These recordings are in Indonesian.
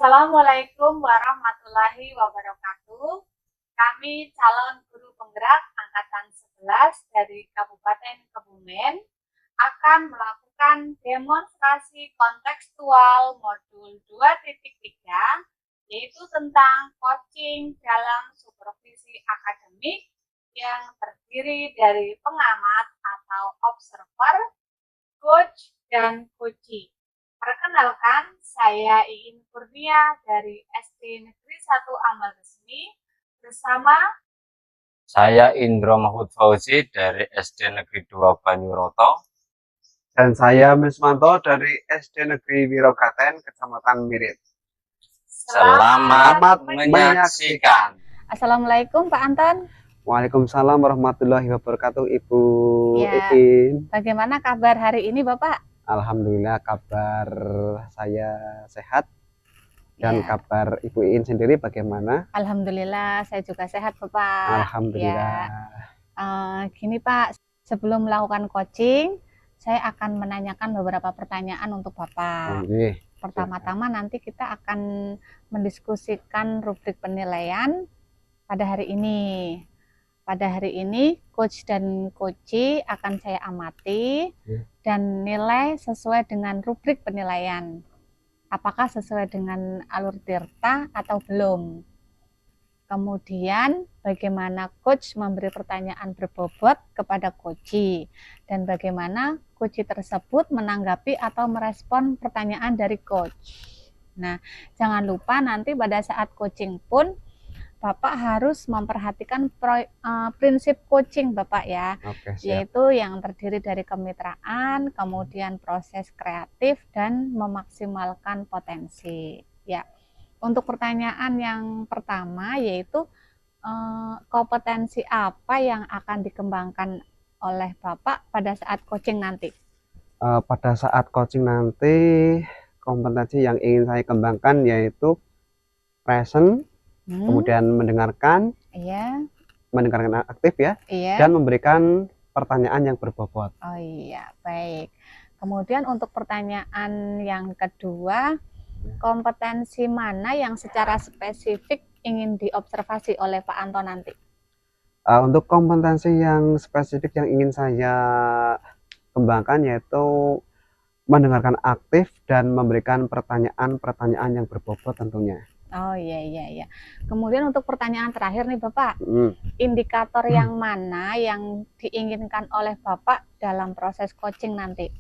Assalamualaikum warahmatullahi wabarakatuh. Kami calon guru penggerak angkatan 11 dari Kabupaten Kebumen akan melakukan demonstrasi kontekstual modul 2.3 yaitu tentang coaching dalam supervisi akademik yang terdiri dari pengamat atau observer, coach, dan coachee. Perkenalkan, saya Iin Kurnia dari SD Negeri 1 Amal Resmi bersama Saya Indro Mahfud Fauzi dari SD Negeri 2 Banyuroto. Dan saya Mismanto dari SD Negeri Wirogaten, Kecamatan Mirit. Selamat menyaksikan. Assalamualaikum Pak Anton. Waalaikumsalam warahmatullahi wabarakatuh, Ibu Ya. Iin. Bagaimana kabar hari ini Bapak? Alhamdulillah kabar saya sehat. Dan Ya. kabar Ibu Iin sendiri bagaimana? Alhamdulillah saya juga sehat Bapak. Alhamdulillah. Gini Pak, sebelum melakukan coaching, saya akan menanyakan beberapa pertanyaan untuk Bapak. Pertama-tama nanti kita akan mendiskusikan rubrik penilaian pada hari ini. Pada hari ini, coach dan coachee akan saya amati dan nilai sesuai dengan rubrik penilaian. Apakah sesuai dengan alur tirta atau belum? Kemudian, bagaimana coach memberi pertanyaan berbobot kepada coachee dan bagaimana coachee tersebut menanggapi atau merespon pertanyaan dari coach. Nah, jangan lupa nanti pada saat coaching pun Bapak harus memperhatikan prinsip coaching Bapak ya, yaitu yang terdiri dari kemitraan, kemudian proses kreatif dan memaksimalkan potensi. Ya, untuk pertanyaan yang pertama yaitu kompetensi apa yang akan dikembangkan oleh Bapak pada saat coaching nanti? Pada saat coaching nanti kompetensi yang ingin saya kembangkan yaitu present. Kemudian mendengarkan, mendengarkan aktif ya, dan memberikan pertanyaan yang berbobot. Oh iya, baik. Kemudian untuk pertanyaan yang kedua, kompetensi mana yang secara spesifik ingin diobservasi oleh Pak Anton nanti? Untuk kompetensi yang spesifik yang ingin saya kembangkan yaitu mendengarkan aktif dan memberikan pertanyaan-pertanyaan yang berbobot tentunya. Oh iya. Kemudian untuk pertanyaan terakhir nih Bapak, indikator yang mana yang diinginkan oleh Bapak dalam proses coaching nanti?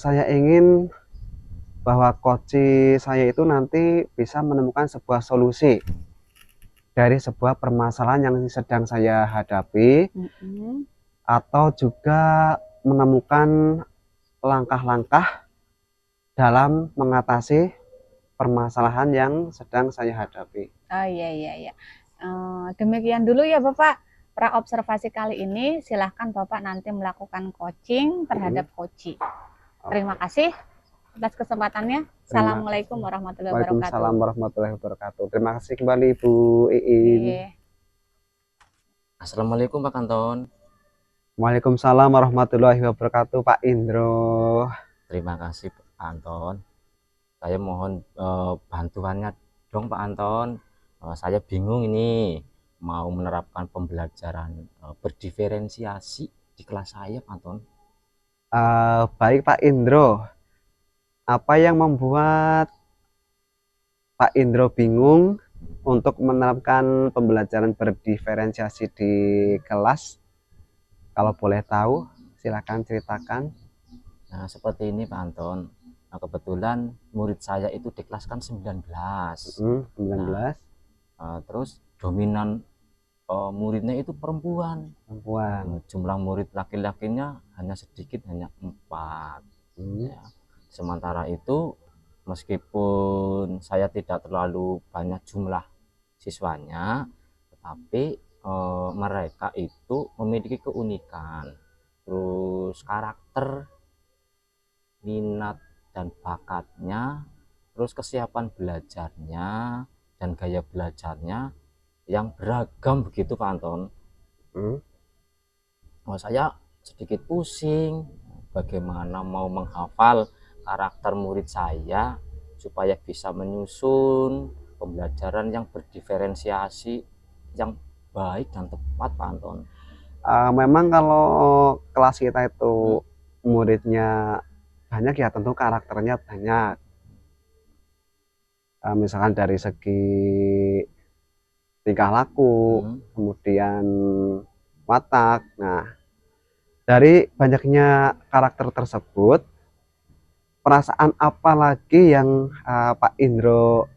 Saya ingin bahwa coaching saya itu nanti bisa menemukan sebuah solusi dari sebuah permasalahan yang sedang saya hadapi, atau juga menemukan langkah-langkah dalam mengatasi permasalahan yang sedang saya hadapi. Oh iya. Demikian dulu ya Bapak praobservasi kali ini. Silahkan Bapak nanti melakukan coaching terhadap coachee. Terima kasih atas kesempatannya. Assalamualaikum warahmatullahi wabarakatuh. Waalaikumsalam warahmatullahi wabarakatuh. Terima kasih kembali Ibu Iin. Assalamualaikum Pak Anton. Waalaikumsalam warahmatullahi wabarakatuh Pak Indro. Terima kasih Pak Anton. Saya mohon bantuannya dong Pak Anton. Saya bingung ini mau menerapkan pembelajaran berdiferensiasi di kelas saya Pak Anton. Baik Pak Indro, apa yang membuat Pak Indro bingung untuk menerapkan pembelajaran berdiferensiasi di kelas? Kalau boleh tahu silakan ceritakan. Nah seperti ini Pak Anton. Nah, kebetulan murid saya itu di kelas kan 19. 19. Terus dominan muridnya itu perempuan. Jumlah murid laki-lakinya hanya sedikit, hanya 4. Ya. Sementara itu meskipun saya tidak terlalu banyak jumlah siswanya, tetapi mereka itu memiliki keunikan, terus karakter, minat dan bakatnya, terus kesiapan belajarnya dan gaya belajarnya yang beragam begitu Pak Anton. Saya sedikit pusing bagaimana mau menghafal karakter murid saya supaya bisa menyusun pembelajaran yang berdiferensiasi, yang baik dan tepat, Pak Anton. Memang kalau kelas kita itu muridnya banyak ya, tentu karakternya banyak. Misalkan dari segi tingkah laku, kemudian watak. Nah, dari banyaknya karakter tersebut, perasaan apa lagi yang Pak Indro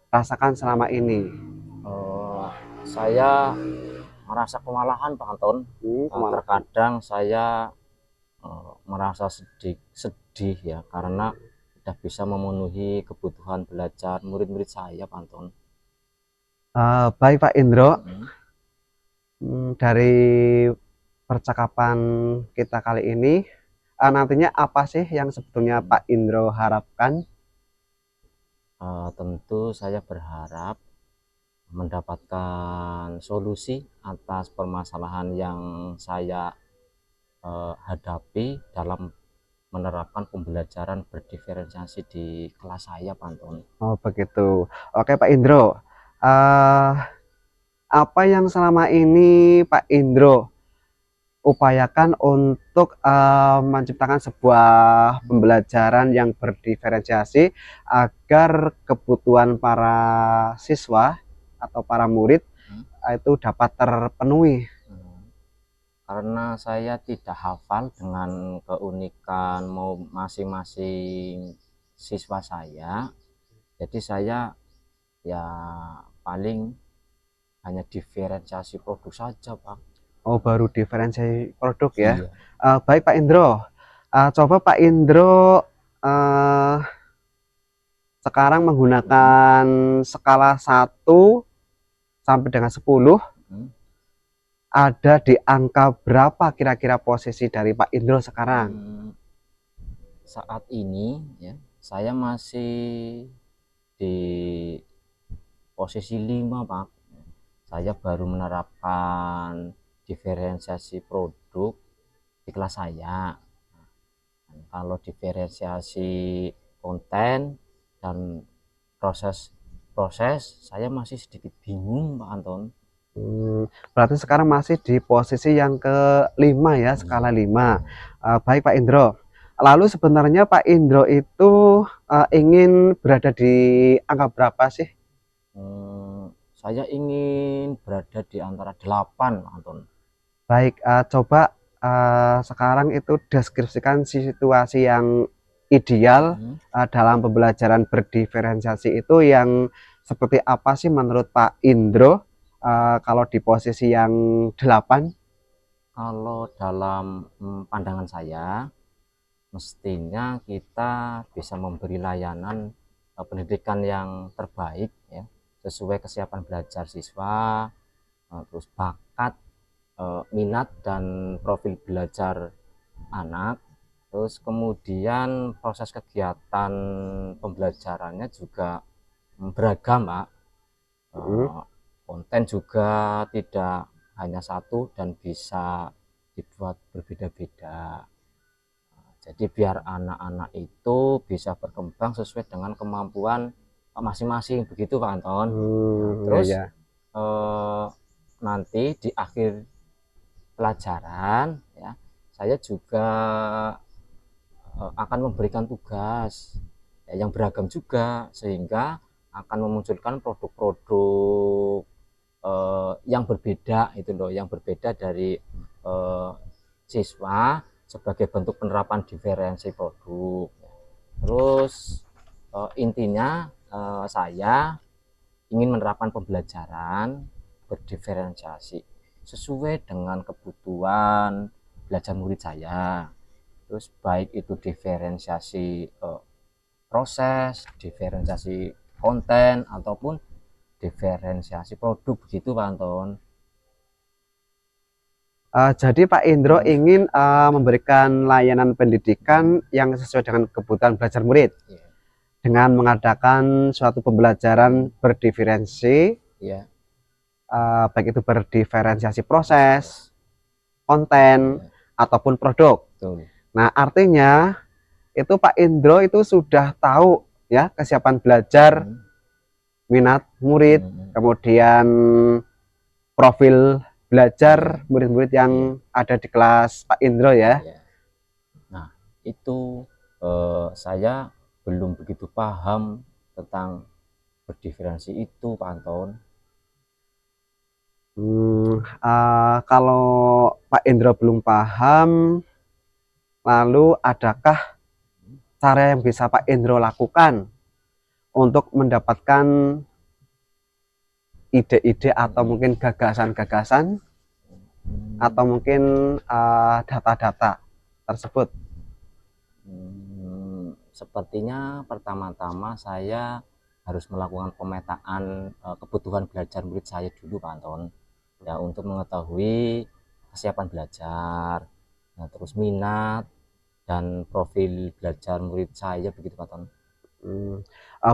rasakan selama ini? Saya merasa kewalahan, Pak Anton. Terkadang saya merasa sedih ya, karena tidak bisa memenuhi kebutuhan belajar murid-murid saya, Pak Anton. Baik Pak Indro, dari percakapan kita kali ini, nantinya apa sih yang sebetulnya Pak Indro harapkan? Tentu saya berharap mendapatkan solusi atas permasalahan yang saya hadapi dalam menerapkan pembelajaran berdiferensiasi di kelas saya, Pak Anton. Oh begitu. Oke Pak Indro, apa yang selama ini Pak Indro upayakan untuk menciptakan sebuah pembelajaran yang berdiferensiasi agar kebutuhan para siswa atau para murid itu dapat terpenuhi? Karena saya tidak hafal dengan keunikan masing-masing siswa saya, jadi saya ya paling hanya diferensiasi produk saja, Pak. Oh, baru diferensiasi produk ya. Iya. Baik Pak Indro, coba Pak Indro sekarang menggunakan skala 1 sampai dengan 10, ada di angka berapa kira-kira posisi dari Pak Indro sekarang? Saat ini ya, saya masih di posisi 5, Pak. Saya baru menerapkan diferensiasi produk di kelas saya. Kalau diferensiasi konten dan proses saya masih sedikit bingung, Pak Anton. Berarti sekarang masih di posisi yang ke-5 ya, skala 5. Baik Pak Indro, lalu sebenarnya Pak Indro itu ingin berada di angka berapa sih? Saya ingin berada di antara 8, Pak Anton. Baik, coba sekarang itu deskripsikan situasi yang ideal dalam pembelajaran berdiferensiasi itu yang seperti apa sih menurut Pak Indro kalau di posisi yang 8? Kalau dalam pandangan saya, mestinya kita bisa memberi layanan pendidikan yang terbaik ya, sesuai kesiapan belajar siswa, terus bakat, minat dan profil belajar anak, terus kemudian proses kegiatan pembelajarannya juga beragam, Pak. Konten juga tidak hanya satu dan bisa dibuat berbeda-beda. Jadi biar anak-anak itu bisa berkembang sesuai dengan kemampuan masing-masing, begitu Pak Anton. Terus iya. Nanti di akhir pelajaran ya, saya juga akan memberikan tugas ya, yang beragam juga, sehingga akan memunculkan produk-produk yang berbeda itu loh, yang berbeda dari siswa sebagai bentuk penerapan diferensi produk. Terus intinya saya ingin menerapkan pembelajaran berdiferensiasi sesuai dengan kebutuhan belajar murid saya. Terus baik itu diferensiasi proses, diferensiasi konten, ataupun diferensiasi produk, begitu Pak Anton. Jadi Pak Indro ingin memberikan layanan pendidikan yang sesuai dengan kebutuhan belajar murid dengan mengadakan suatu pembelajaran berdiferensi, baik itu berdiferensiasi proses, konten, ataupun produk. Nah artinya itu Pak Indro itu sudah tahu ya, kesiapan belajar, minat murid, kemudian profil belajar murid-murid yang ada di kelas Pak Indro ya. Nah, itu saya belum begitu paham tentang berdiferensi itu, Pak Anton. Kalau Pak Indro belum paham, lalu adakah cara yang bisa Pak Indro lakukan untuk mendapatkan ide-ide atau mungkin gagasan-gagasan atau mungkin data-data tersebut? Sepertinya pertama-tama saya harus melakukan pemetaan kebutuhan belajar murid saya dulu, Pak Anton, ya, untuk mengetahui kesiapan belajar, nah, terus minat dan profil belajar murid saya, begitu, Pak Anton.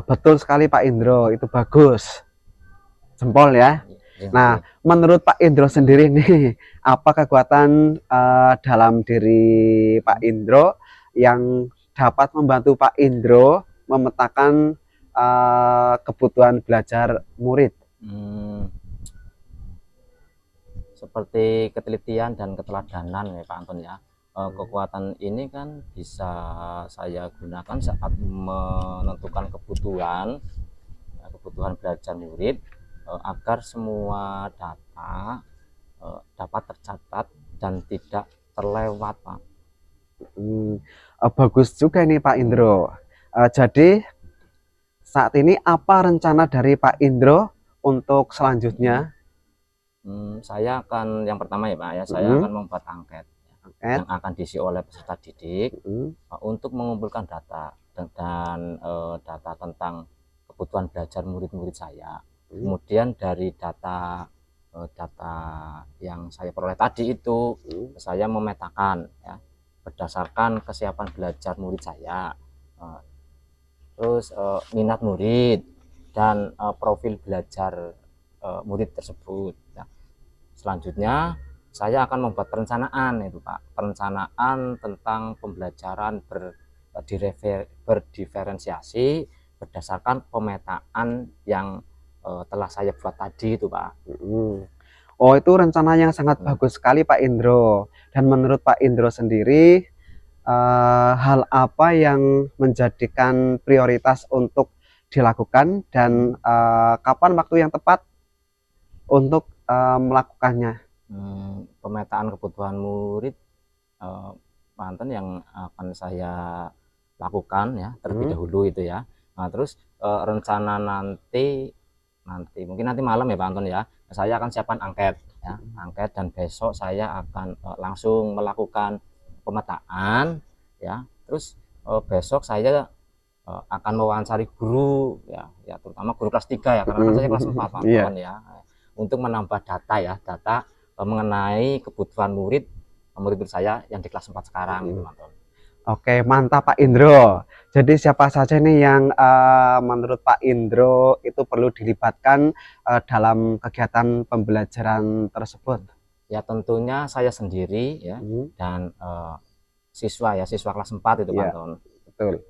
Betul sekali Pak Indro, itu bagus, jempol ya. Nah, menurut Pak Indro sendiri nih, apa kekuatan dalam diri Pak Indro yang dapat membantu Pak Indro memetakan kebutuhan belajar murid? Seperti ketelitian dan keteladanan ya Pak Anton ya. Kekuatan ini kan bisa saya gunakan saat menentukan kebutuhan belajar murid, agar semua data dapat tercatat dan tidak terlewat, Pak. Bagus juga nih Pak Indro. Jadi saat ini apa rencana dari Pak Indro untuk selanjutnya? Saya akan, yang pertama ya Pak ya, saya akan membuat angket yang akan diisi oleh peserta didik untuk mengumpulkan data dan data tentang kebutuhan belajar murid-murid saya. Kemudian dari data yang saya peroleh tadi itu saya memetakan ya, berdasarkan kesiapan belajar murid saya, terus minat murid dan profil belajar murid tersebut ya. Selanjutnya saya akan membuat perencanaan itu Pak, perencanaan tentang pembelajaran berdiferensiasi berdasarkan pemetaan yang telah saya buat tadi itu Pak. Oh, itu rencana yang sangat bagus sekali Pak Indro. Dan menurut Pak Indro sendiri, hal apa yang menjadikan prioritas untuk dilakukan dan kapan waktu yang tepat untuk melakukannya? Pemetaan kebutuhan murid Pak Anton yang akan saya lakukan ya terlebih dahulu itu ya. Nah, terus rencana nanti mungkin nanti malam ya Pak Anton ya, saya akan siapkan angket ya, angket, dan besok saya akan langsung melakukan pemetaan ya. Terus besok saya akan mewawancari guru ya, terutama guru kelas 3 ya, karena kan saya kelas 4 Pak Anton ya, untuk menambah data ya, data mengenai kebutuhan murid saya yang di kelas 4 sekarang gitu, Anton. Oke, mantap Pak Indro. Jadi siapa saja nih yang menurut Pak Indro itu perlu dilibatkan dalam kegiatan pembelajaran tersebut? Ya, tentunya saya sendiri ya, dan siswa kelas 4 itu Pak Anton. Betul.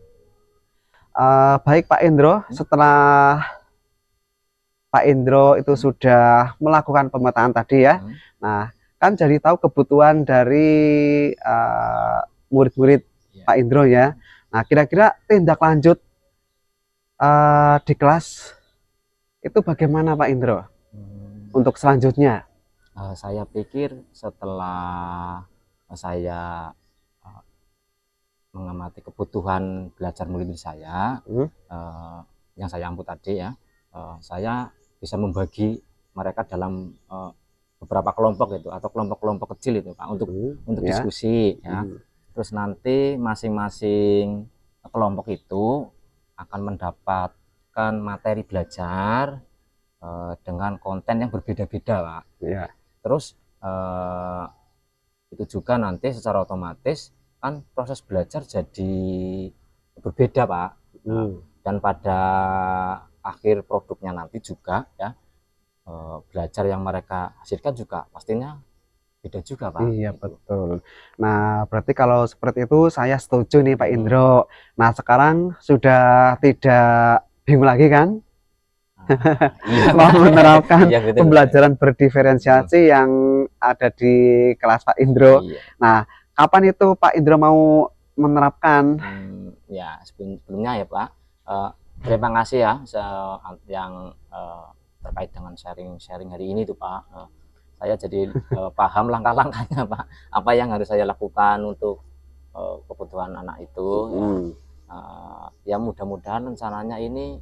Baik Pak Indro, setelah Pak Indro itu sudah melakukan pemetaan tadi ya. Nah, kan jadi tahu kebutuhan dari murid-murid Pak Indro ya. Nah, kira-kira tindak lanjut di kelas itu bagaimana Pak Indro untuk selanjutnya? Saya pikir setelah saya mengamati kebutuhan belajar murid saya yang saya amput tadi ya, saya bisa membagi mereka dalam beberapa kelompok itu, atau kelompok-kelompok kecil itu Pak, untuk diskusi ya. Terus nanti masing-masing kelompok itu akan mendapatkan materi belajar dengan konten yang berbeda-beda Pak. Terus itu juga nanti secara otomatis kan proses belajar jadi berbeda Pak. Dan pada akhir produknya nanti juga ya, belajar yang mereka hasilkan juga pastinya beda juga Pak. Iya, Gitu. betul. Nah, berarti kalau seperti itu saya setuju nih Pak Indro. Nah, sekarang sudah tidak bingung lagi kan? Iya Mau Pak. menerapkan Iya betul. pembelajaran berdiferensiasi yang ada di kelas Pak Indro. Iya. Nah, kapan itu Pak Indro mau menerapkan? Ya sebelumnya ya Pak, terima kasih ya yang terkait dengan sharing hari ini tuh Pak. Saya jadi paham langkah-langkahnya Pak, apa yang harus saya lakukan untuk kebutuhan anak itu. Ya mudah-mudahan rencananya ini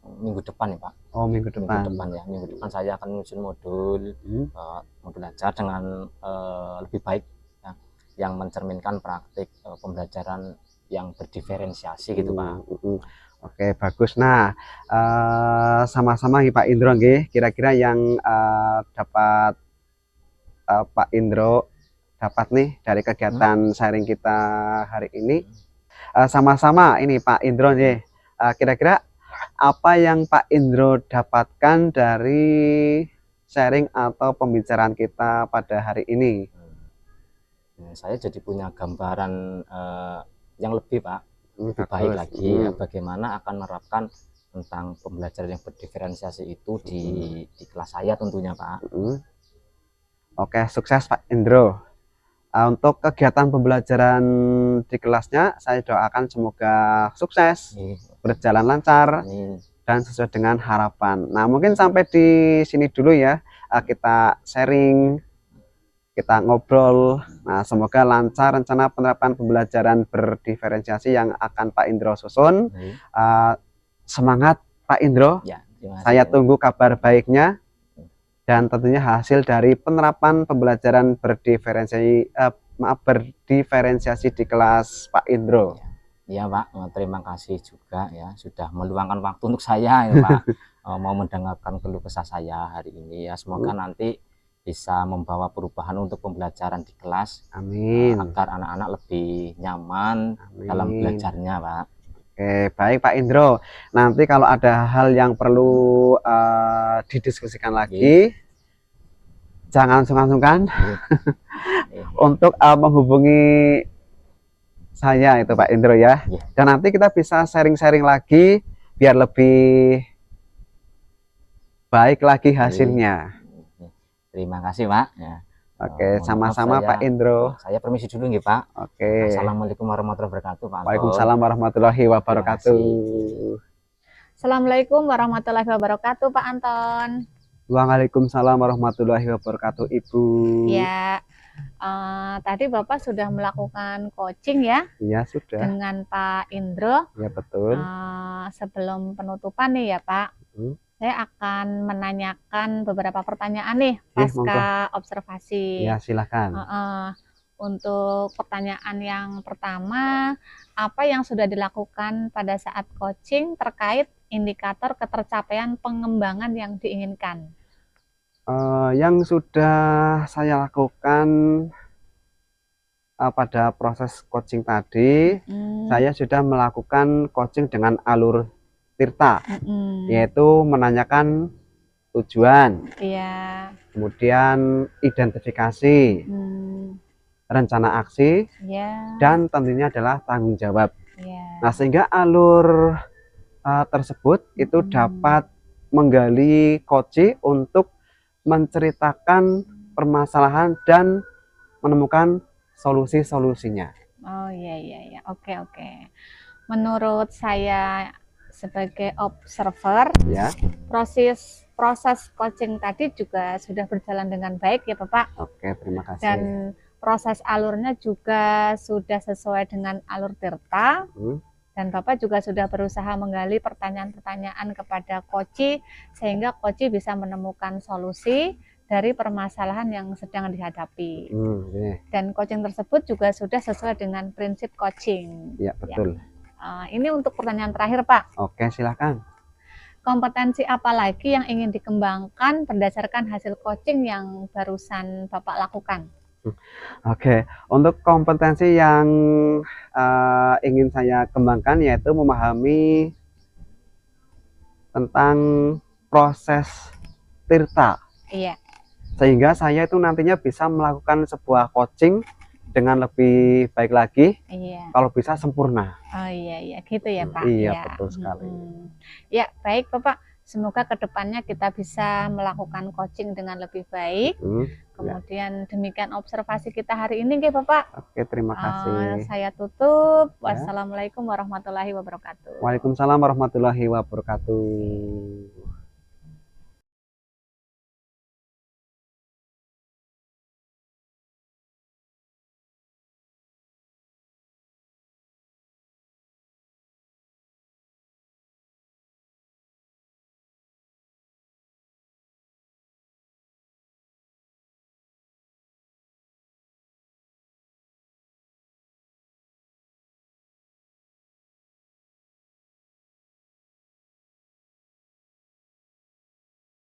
minggu depan ya Pak. Oh, minggu Minggu depan. depan ya, minggu depan saya akan menyusun modul belajar dengan lebih baik ya, yang mencerminkan praktik pembelajaran yang berdiferensiasi gitu Pak. Oke, bagus. Nah, sama-sama nih Pak Indro nggih, kira-kira yang dapat Pak Indro dapat nih dari kegiatan sharing kita hari ini. Sama-sama ini Pak Indro nih, kira-kira apa yang Pak Indro dapatkan dari sharing atau pembicaraan kita pada hari ini? Saya jadi punya gambaran yang lebih Pak, lebih baik lagi ya, bagaimana akan menerapkan tentang pembelajaran yang berdiferensiasi itu di kelas saya tentunya Pak. Oke, sukses Pak Indro. Untuk kegiatan pembelajaran di kelasnya, saya doakan semoga sukses, berjalan lancar, dan sesuai dengan harapan. Nah, mungkin sampai di sini dulu ya, kita sharing, kita ngobrol. Nah, semoga lancar rencana penerapan pembelajaran berdiferensiasi yang akan Pak Indro susun. Semangat Pak Indro. Ya, saya tunggu kabar baiknya. Dan tentunya hasil dari penerapan pembelajaran berdiferensiasi di kelas Pak Indro. Iya Pak, terima kasih juga ya sudah meluangkan waktu untuk saya ya Pak. Mau mendengarkan keluh kesah saya hari ini ya, semoga nanti bisa membawa perubahan untuk pembelajaran di kelas. Amin. Agar anak-anak lebih nyaman dalam belajarnya Pak. Oke, baik Pak Indro. Nanti kalau ada hal yang perlu didiskusikan lagi, jangan sungkan-sungkan untuk menghubungi saya itu Pak Indro ya. Dan nanti kita bisa sharing-sharing lagi biar lebih baik lagi hasilnya. Terima kasih Pak. Ya. Oke, sama-sama Pak Indro. Saya permisi dulu nih Pak. Oke. Assalamualaikum warahmatullahi wabarakatuh Pak. Waalaikumsalam warahmatullahi wabarakatuh. Assalamualaikum warahmatullahi wabarakatuh Pak Anton. Waalaikumsalam warahmatullahi wabarakatuh Ibu. Ya, tadi Bapak sudah melakukan coaching ya? Iya sudah. Dengan Pak Indro. Ya betul. Sebelum penutupan nih ya Pak. Saya akan menanyakan beberapa pertanyaan nih pasca observasi. Ya silakan. Untuk pertanyaan yang pertama, apa yang sudah dilakukan pada saat coaching terkait indikator ketercapaian pengembangan yang diinginkan? Yang sudah saya lakukan pada proses coaching tadi, saya sudah melakukan coaching dengan alur Tirta, yaitu menanyakan tujuan, kemudian identifikasi, rencana aksi, dan tentunya adalah tanggung jawab. Nah, sehingga alur tersebut itu dapat menggali coach untuk menceritakan permasalahan dan menemukan solusi-solusinya. Oh iya, oke. Menurut saya sebagai observer, ya, proses coaching tadi juga sudah berjalan dengan baik ya Bapak. Oke, terima kasih. Dan proses alurnya juga sudah sesuai dengan alur Tirta. Dan Bapak juga sudah berusaha menggali pertanyaan-pertanyaan kepada coach sehingga coach bisa menemukan solusi dari permasalahan yang sedang dihadapi. Dan coaching tersebut juga sudah sesuai dengan prinsip coaching. Ya, betul. Ini untuk pertanyaan terakhir Pak. Oke, silakan. Kompetensi apa lagi yang ingin dikembangkan berdasarkan hasil coaching yang barusan Bapak lakukan? Oke, untuk kompetensi yang ingin saya kembangkan yaitu memahami tentang proses Tirta. Iya. sehingga saya itu nantinya bisa melakukan sebuah coaching dengan lebih baik lagi, Iya. kalau bisa sempurna. Oh iya gitu ya Pak. Iya, Ya. betul sekali. Ya baik Bapak, semoga kedepannya kita bisa melakukan coaching dengan lebih baik. Kemudian demikian observasi kita hari ini nggih Bapak. Oke, terima kasih. Saya tutup. Ya. Wassalamualaikum warahmatullahi wabarakatuh. Waalaikumsalam warahmatullahi wabarakatuh.